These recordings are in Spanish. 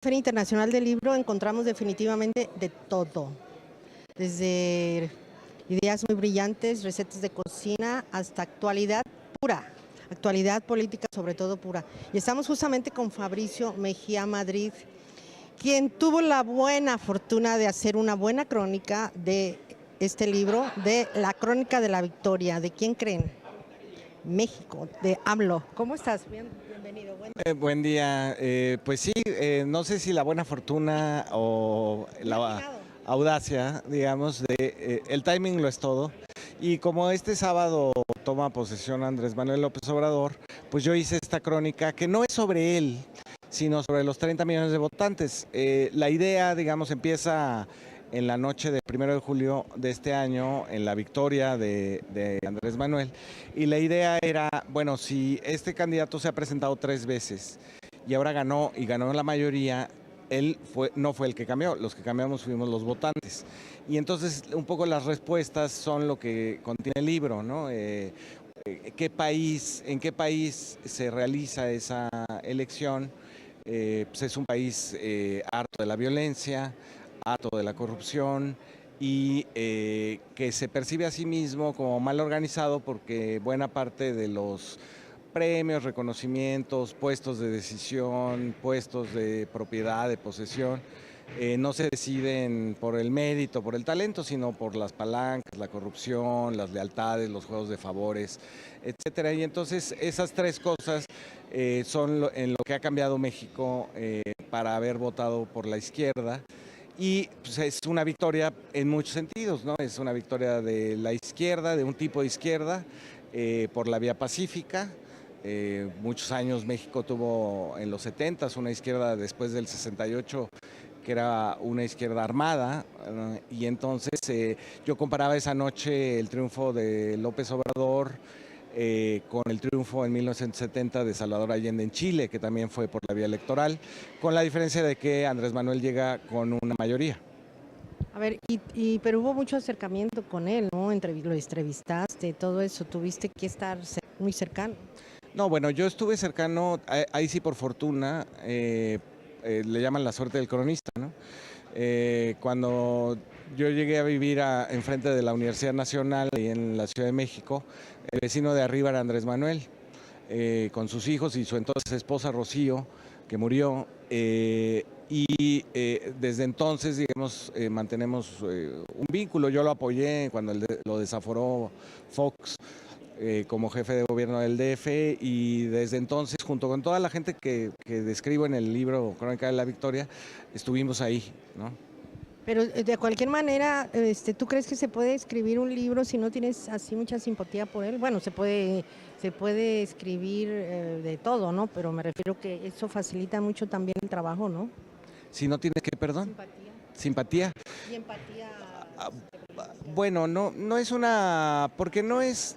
Feria Internacional del Libro encontramos definitivamente de todo, desde ideas muy brillantes, recetas de cocina, hasta actualidad pura, actualidad política sobre todo pura. Y estamos justamente con Fabricio Mejía Madrid, quien tuvo la buena fortuna de hacer una buena crónica de este libro, de la Crónica de la Victoria. ¿De quién creen? México, de AMLO. ¿Cómo estás? Bienvenido. Buen día. Pues sí, no sé si la buena fortuna o la audacia, digamos, el timing lo es todo. Y como este sábado toma posesión Andrés Manuel López Obrador, pues yo hice esta crónica que no es sobre él, sino sobre los 30 millones de votantes. La idea, digamos, empieza en la noche del 1 de julio de este año, en la victoria de Andrés Manuel. Y la idea era, bueno, si este candidato se ha presentado 3 veces y ahora ganó y ganó la mayoría, no fue el que cambió, los que cambiamos fuimos los votantes. Y entonces un poco las respuestas son lo que contiene el libro, ¿no? ¿En qué país se realiza esa elección? Pues es un país harto de la violencia, harto de la corrupción y que se percibe a sí mismo como mal organizado porque buena parte de los premios, reconocimientos, puestos de decisión, puestos de propiedad, de posesión, no se deciden por el mérito, por el talento, sino por las palancas, la corrupción, las lealtades, los juegos de favores, etcétera. Y entonces esas tres cosas son en lo que ha cambiado México para haber votado por la izquierda. Y pues, es una victoria en muchos sentidos, ¿no? Es una victoria de la izquierda, de un tipo de izquierda, por la vía pacífica. Muchos años México tuvo en los 70s una izquierda después del 68 que era una izquierda armada, y entonces yo comparaba esa noche el triunfo de López Obrador con el triunfo en 1970 de Salvador Allende en Chile, que también fue por la vía electoral, con la diferencia de que Andrés Manuel llega con una mayoría. A ver, pero hubo mucho acercamiento con él, ¿no? Lo entrevistaste, todo eso, tuviste que estar muy cercano. No, bueno, yo estuve cercano, ahí sí por fortuna, le llaman la suerte del cronista, ¿no? Cuando yo llegué a vivir enfrente de la Universidad Nacional y en la Ciudad de México, el vecino de arriba era Andrés Manuel, con sus hijos y su entonces esposa Rocío, que murió. Desde entonces, digamos, mantenemos un vínculo. Yo lo apoyé cuando lo desaforó Fox como jefe de gobierno del DF, y desde entonces, junto con toda la gente que describo en el libro Crónica de la Victoria, estuvimos ahí, ¿no? Pero de cualquier manera, ¿tú crees que se puede escribir un libro si no tienes así mucha simpatía por él? Bueno, se puede escribir de todo, ¿no? Pero me refiero que eso facilita mucho también el trabajo, ¿no? Si no tienes que, perdón, Simpatía. simpatía. Y empatía. Bueno, no es porque no es,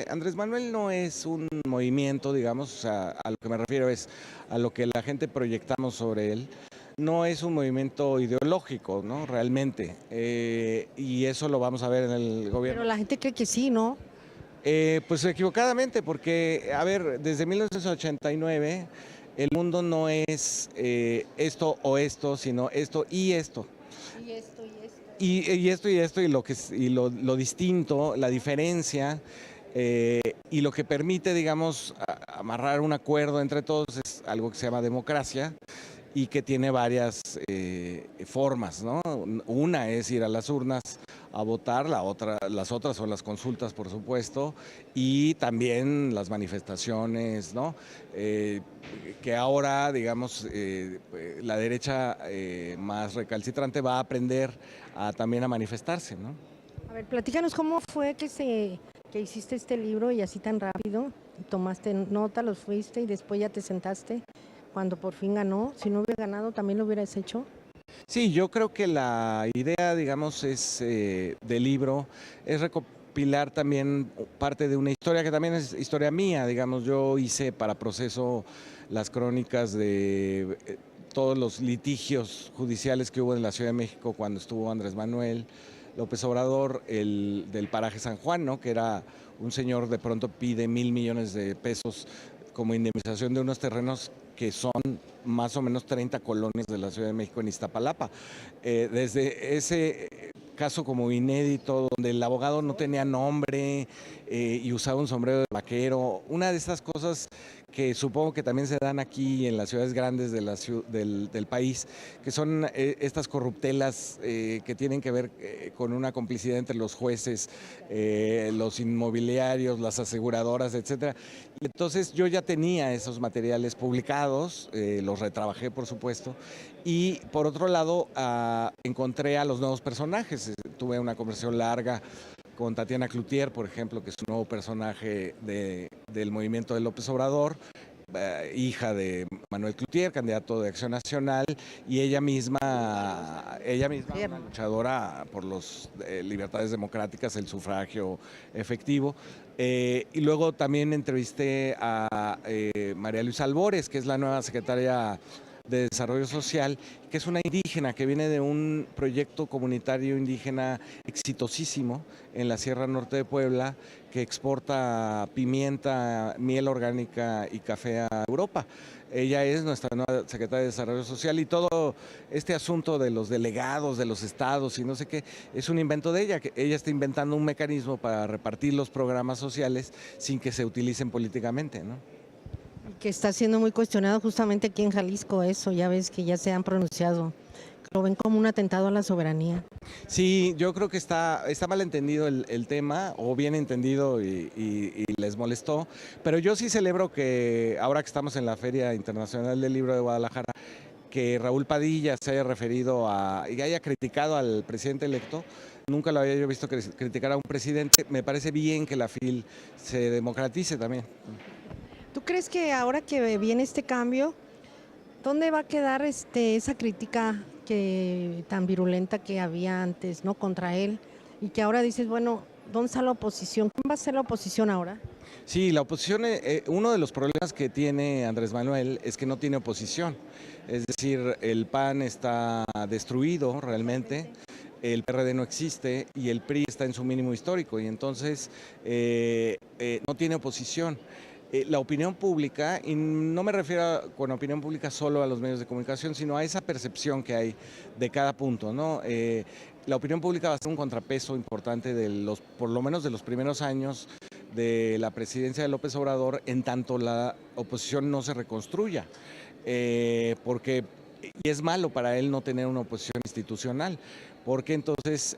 Andrés Manuel no es un movimiento, digamos, o sea, a lo que me refiero es a lo que la gente proyectamos sobre él. No es un movimiento ideológico, ¿no? Realmente. Y eso lo vamos a ver en el Pero gobierno. la gente cree que sí, ¿no? Pues equivocadamente, porque, a ver, desde 1989 el mundo no es esto o esto, sino esto y esto. Y esto y esto. Y esto y esto, y lo distinto, la diferencia, y lo que permite, digamos, amarrar un acuerdo entre todos es algo que se llama democracia y que tiene varias formas, ¿no? Una es ir a las urnas a votar, las otras son las consultas, por supuesto, y también las manifestaciones, ¿no? Que ahora, digamos, la derecha más recalcitrante va a aprender también a manifestarse, ¿no? A ver, platícanos cómo fue que hiciste este libro y así tan rápido. Tomaste nota, los fuiste y después ya te sentaste cuando por fin ganó. Si no hubiera ganado, ¿también lo hubieras hecho? Sí, yo creo que la idea, digamos, del libro es recopilar también parte de una historia que también es historia mía, digamos. Yo hice para Proceso las crónicas de todos los litigios judiciales que hubo en la Ciudad de México cuando estuvo Andrés Manuel López Obrador, el del paraje San Juan, ¿no? Que era un señor de pronto pide 1,000 millones de pesos como indemnización de unos terrenos que son más o menos 30 colonias de la Ciudad de México en Iztapalapa. Desde ese caso como inédito, donde el abogado no tenía nombre y usaba un sombrero de vaquero, una de estas cosas que supongo que también se dan aquí en las ciudades grandes del país, que son estas corruptelas que tienen que ver con una complicidad entre los jueces, los inmobiliarios, las aseguradoras, etcétera. Y entonces yo ya tenía esos materiales publicados, los retrabajé por supuesto, y por otro lado encontré a los nuevos personajes. Tuve una conversación larga con Tatiana Cloutier, por ejemplo, que es un nuevo personaje del movimiento de López Obrador, hija de Manuel Cloutier, candidato de Acción Nacional, y ella misma una luchadora por las libertades democráticas, el sufragio efectivo. Y luego también entrevisté a María Luisa Albores, que es la nueva secretaria de Desarrollo Social, que es una indígena que viene de un proyecto comunitario indígena exitosísimo en la Sierra Norte de Puebla, que exporta pimienta, miel orgánica y café a Europa. Ella es nuestra nueva secretaria de Desarrollo Social y todo este asunto de los delegados de los estados y no sé qué, es un invento de ella, que ella está inventando un mecanismo para repartir los programas sociales sin que se utilicen políticamente, ¿no? Que está siendo muy cuestionado justamente aquí en Jalisco eso, ya ves que ya se han pronunciado, lo ven como un atentado a la soberanía. Sí, yo creo que está mal entendido el tema, o bien entendido y les molestó, pero yo sí celebro que ahora que estamos en la Feria Internacional del Libro de Guadalajara, que Raúl Padilla se haya referido y haya criticado al presidente electo. Nunca lo había yo visto criticar a un presidente. Me parece bien que la FIL se democratice también. ¿Tú crees que ahora que viene este cambio, dónde va a quedar esa crítica tan virulenta que había antes, ¿no?, contra él, y que ahora dices, bueno, ¿dónde está la oposición? ¿Quién va a ser la oposición ahora? Sí, la oposición, uno de los problemas que tiene Andrés Manuel es que no tiene oposición. Es decir, el PAN está destruido realmente, el PRD no existe y el PRI está en su mínimo histórico y entonces no tiene oposición. La opinión pública, y no me refiero con opinión pública solo a los medios de comunicación, sino a esa percepción que hay de cada punto, ¿no? La opinión pública va a ser un contrapeso importante por lo menos de los primeros años de la presidencia de López Obrador, en tanto la oposición no se reconstruya, porque y es malo para él no tener una oposición institucional, porque entonces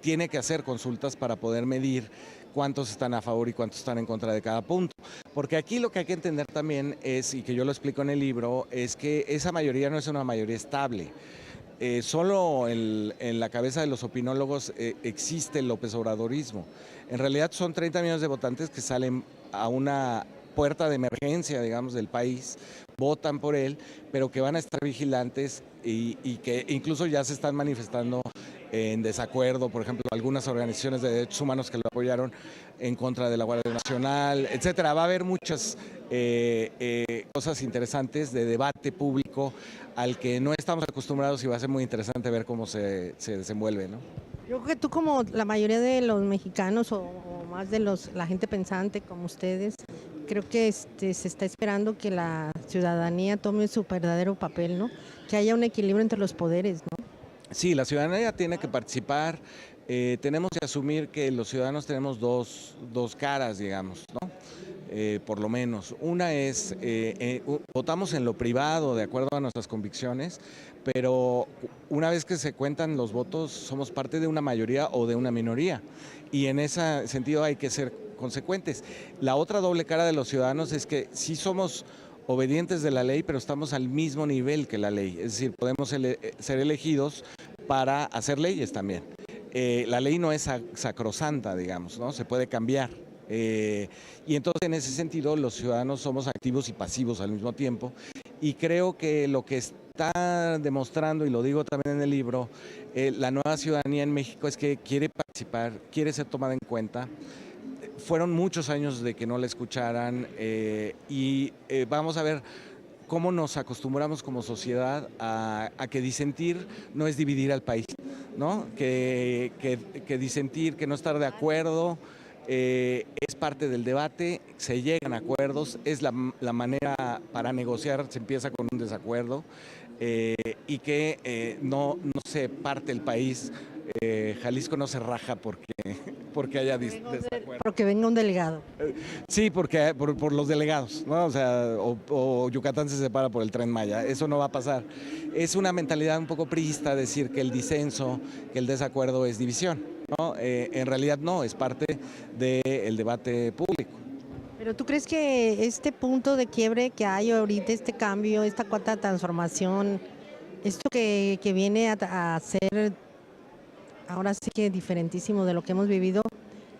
tiene que hacer consultas para poder medir cuántos están a favor y cuántos están en contra de cada punto. Porque aquí lo que hay que entender también es, y que yo lo explico en el libro, es que esa mayoría no es una mayoría estable. Solo en la cabeza de los opinólogos existe el López Obradorismo. En realidad son 30 millones de votantes que salen a una puerta de emergencia, digamos, del país, votan por él, pero que van a estar vigilantes y que incluso ya se están manifestando en desacuerdo, por ejemplo, algunas organizaciones de derechos humanos que lo apoyaron en contra de la Guardia Nacional, etcétera. Va a haber muchas cosas interesantes de debate público al que no estamos acostumbrados y va a ser muy interesante ver cómo se desenvuelve, ¿no? Yo creo que tú, como la mayoría de los mexicanos o más de la gente pensante como ustedes, creo que se está esperando que la ciudadanía tome su verdadero papel, ¿no? Que haya un equilibrio entre los poderes, ¿no? Sí, la ciudadanía tiene que participar. Tenemos que asumir que los ciudadanos tenemos dos caras, digamos, ¿no? Por lo menos. Una es, votamos en lo privado, de acuerdo a nuestras convicciones, pero una vez que se cuentan los votos, somos parte de una mayoría o de una minoría. Y en ese sentido hay que ser consecuentes. La otra doble cara de los ciudadanos es que sí somos obedientes de la ley, pero estamos al mismo nivel que la ley. Es decir, podemos ser elegidos para hacer leyes también. La ley no es sacrosanta, digamos, ¿no? Se puede cambiar. Y entonces en ese sentido los ciudadanos somos activos y pasivos al mismo tiempo, y creo que lo que está demostrando, y lo digo también en el libro, la nueva ciudadanía en México es que quiere participar, quiere ser tomada en cuenta. Fueron muchos años de que no la escucharan y vamos a ver cómo nos acostumbramos como sociedad a que disentir no es dividir al país, ¿no? Que disentir, que no estar de acuerdo es parte del debate, se llegan a acuerdos, es la manera para negociar, se empieza con un desacuerdo y que no se parte el país. Jalisco no se raja porque haya desacuerdo. Porque venga un delegado. Sí, porque por los delegados, ¿no? O sea, o Yucatán se separa por el Tren Maya, eso no va a pasar. Es una mentalidad un poco priista decir que el disenso, que el desacuerdo es división, ¿no? En realidad no, es parte del debate público. Pero ¿tú crees que este punto de quiebre que hay ahorita, este cambio, esta cuarta transformación, esto que viene a ser ahora sí que diferentísimo de lo que hemos vivido,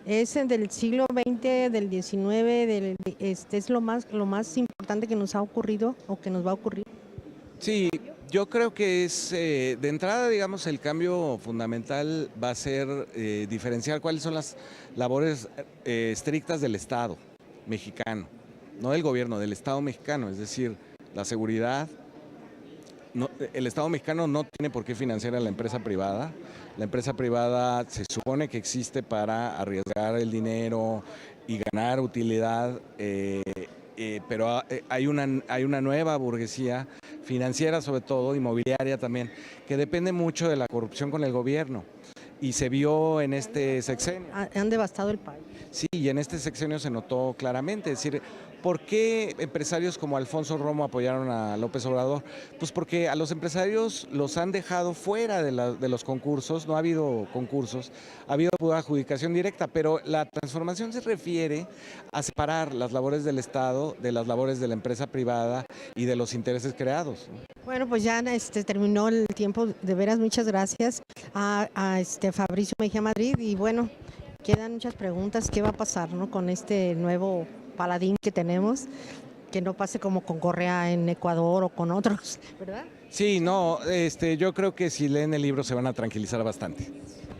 es del siglo XX, del XIX, es lo más importante que nos ha ocurrido o que nos va a ocurrir? Sí, yo creo que es, de entrada, digamos, el cambio fundamental va a ser diferenciar cuáles son las labores estrictas del Estado mexicano, no del gobierno, del Estado mexicano, es decir, la seguridad. No, el Estado mexicano no tiene por qué financiar a la empresa privada. La empresa privada se supone que existe para arriesgar el dinero y ganar utilidad, pero hay una nueva burguesía financiera, sobre todo inmobiliaria también, que depende mucho de la corrupción con el gobierno. Y se vio en este sexenio. Han devastado el país. Sí, y en este sexenio se notó claramente, es decir, ¿por qué empresarios como Alfonso Romo apoyaron a López Obrador? Pues porque a los empresarios los han dejado fuera de los concursos, no ha habido concursos, ha habido adjudicación directa, pero la transformación se refiere a separar las labores del Estado de las labores de la empresa privada y de los intereses creados, ¿no? Bueno, pues ya terminó el tiempo, de veras, muchas gracias a Fabricio Mejía Madrid, y bueno, quedan muchas preguntas, ¿qué va a pasar, no, con este nuevo paladín que tenemos? Que no pase como con Correa en Ecuador o con otros, ¿verdad? Sí, no, yo creo que si leen el libro se van a tranquilizar bastante.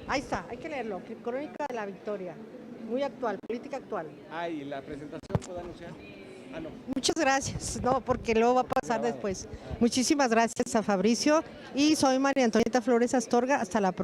Ahí está, hay que leerlo, Crónica de la Victoria, muy actual, política actual. Ah, ¿y la presentación puedo anunciar? Ah, no. Muchas gracias, no, porque luego va a pasar después. Muchísimas gracias a Fabricio, y soy María Antonieta Flores Astorga, hasta la próxima.